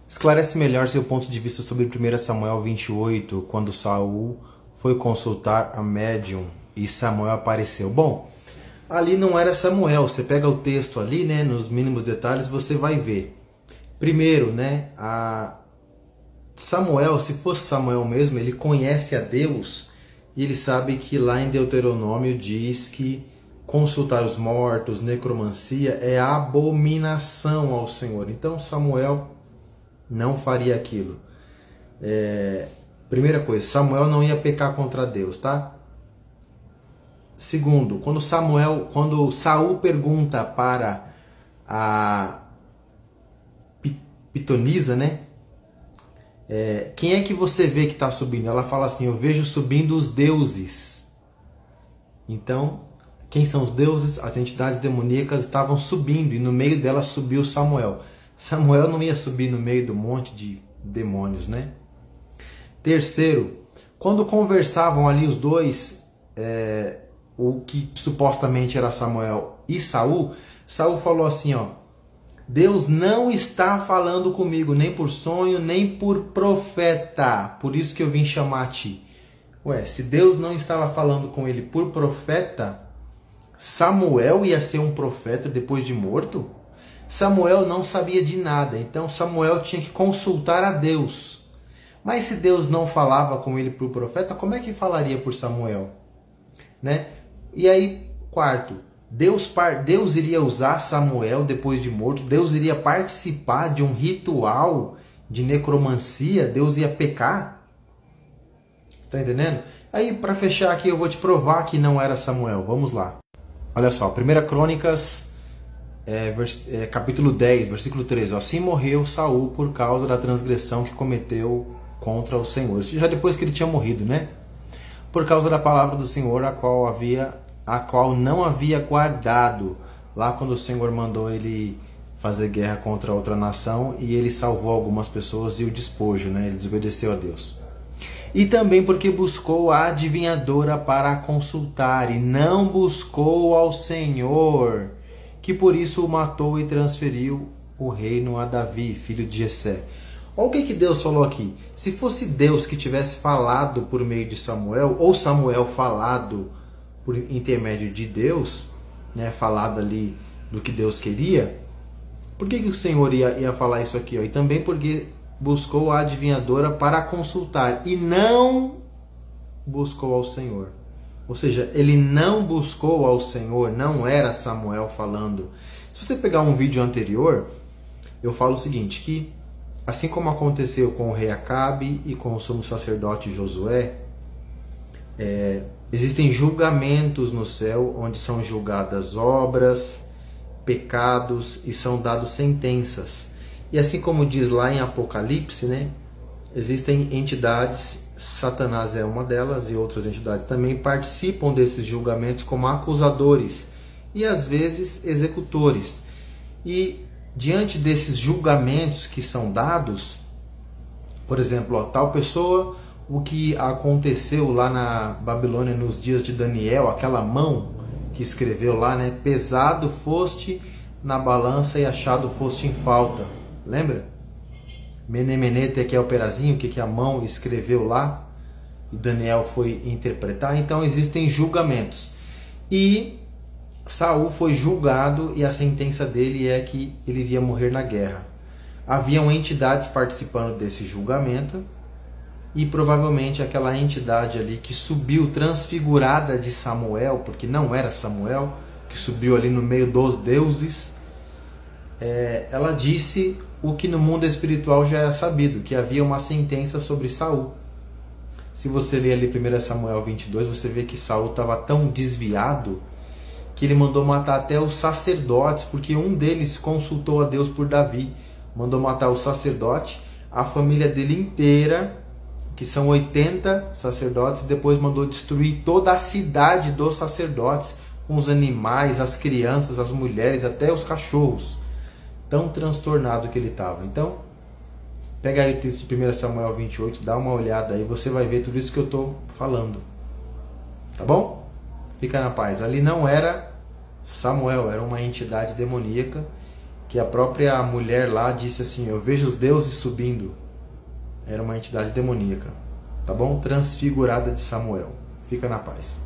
Esclarece melhor seu ponto de vista sobre 1 Samuel 28, quando Saul foi consultar a médium e Samuel apareceu. Bom, ali não era Samuel. Você pega o texto ali, né, nos mínimos detalhes, você vai ver. Primeiro, né, Samuel, se fosse Samuel mesmo, ele conhece a Deus e ele sabe que lá em Deuteronômio diz que consultar os mortos, necromancia, é abominação ao Senhor. Então Samuel não faria aquilo. Primeira coisa, Samuel não ia pecar contra Deus, tá? Segundo, quando Saul pergunta para a pitonisa, né? Quem é que você vê que está subindo? Ela fala assim, eu vejo subindo os deuses. Então, quem são os deuses? As entidades demoníacas estavam subindo e no meio delas subiu Samuel. Samuel não ia subir no meio do monte de demônios, né? Terceiro, quando conversavam ali os dois, o que supostamente era Samuel e Saul, Saul falou assim, ó, Deus não está falando comigo, nem por sonho, nem por profeta, por isso que eu vim chamar a ti. Ué, se Deus não estava falando com ele por profeta, Samuel ia ser um profeta depois de morto? Samuel não sabia de nada, então Samuel tinha que consultar a Deus. Mas se Deus não falava com ele por profeta, como é que falaria por Samuel? Né? E aí, quarto, Deus iria usar Samuel depois de morto, Deus iria participar de um ritual de necromancia, Deus ia pecar? Está entendendo? Aí, para fechar aqui, eu vou te provar que não era Samuel. Vamos lá. Olha só, 1 Crônicas, capítulo 10, versículo 13. Assim morreu Saul por causa da transgressão que cometeu contra o Senhor. Isso já depois que ele tinha morrido, né? Por causa da palavra do Senhor, a qual não havia guardado, lá quando o Senhor mandou ele fazer guerra contra outra nação e ele salvou algumas pessoas e o despojo, né? Ele desobedeceu a Deus. E também porque buscou a adivinhadora para consultar e não buscou ao Senhor, que por isso o matou e transferiu o reino a Davi, filho de Jessé. Olha o que Deus falou aqui. Se fosse Deus que tivesse falado por meio de Samuel, ou Samuel falado por intermédio de Deus, né, falado ali do que Deus queria, por que o Senhor ia falar isso aqui? Ó? E também porque buscou a adivinhadora para consultar e não buscou ao Senhor. Ou seja, ele não buscou ao Senhor, não era Samuel falando. Se você pegar um vídeo anterior, eu falo o seguinte, que assim como aconteceu com o rei Acabe e com o sumo sacerdote Josué, existem julgamentos no céu onde são julgadas obras, pecados e são dados sentenças. E assim como diz lá em Apocalipse, né, existem entidades, Satanás é uma delas e outras entidades também participam desses julgamentos como acusadores e às vezes executores. E diante desses julgamentos que são dados, por exemplo, ó, tal pessoa, o que aconteceu lá na Babilônia nos dias de Daniel, aquela mão que escreveu lá, né, pesado foste na balança e achado foste em falta. Lembra? Menemene tekel perazinho, o que a mão escreveu lá e Daniel foi interpretar. Então existem julgamentos. E Saul foi julgado e a sentença dele é que ele iria morrer na guerra. Haviam entidades participando desse julgamento e provavelmente aquela entidade ali que subiu transfigurada de Samuel, porque não era Samuel, que subiu ali no meio dos deuses, ela disse o que no mundo espiritual já era sabido, que havia uma sentença sobre Saul. Se você ler ali 1 Samuel 22, você vê que Saul estava tão desviado que ele mandou matar até os sacerdotes, porque um deles consultou a Deus por Davi. Mandou matar o sacerdote, a família dele inteira, que são 80 sacerdotes, e depois mandou destruir toda a cidade dos sacerdotes, com os animais, as crianças, as mulheres, até os cachorros. Tão transtornado que ele estava. Então, pega aí o texto de 1 Samuel 28, dá uma olhada aí, você vai ver tudo isso que eu estou falando. Tá bom? Fica na paz. Ali não era Samuel, era uma entidade demoníaca que a própria mulher lá disse assim: eu vejo os deuses subindo. Era uma entidade demoníaca, tá bom? Transfigurada de Samuel. Fica na paz.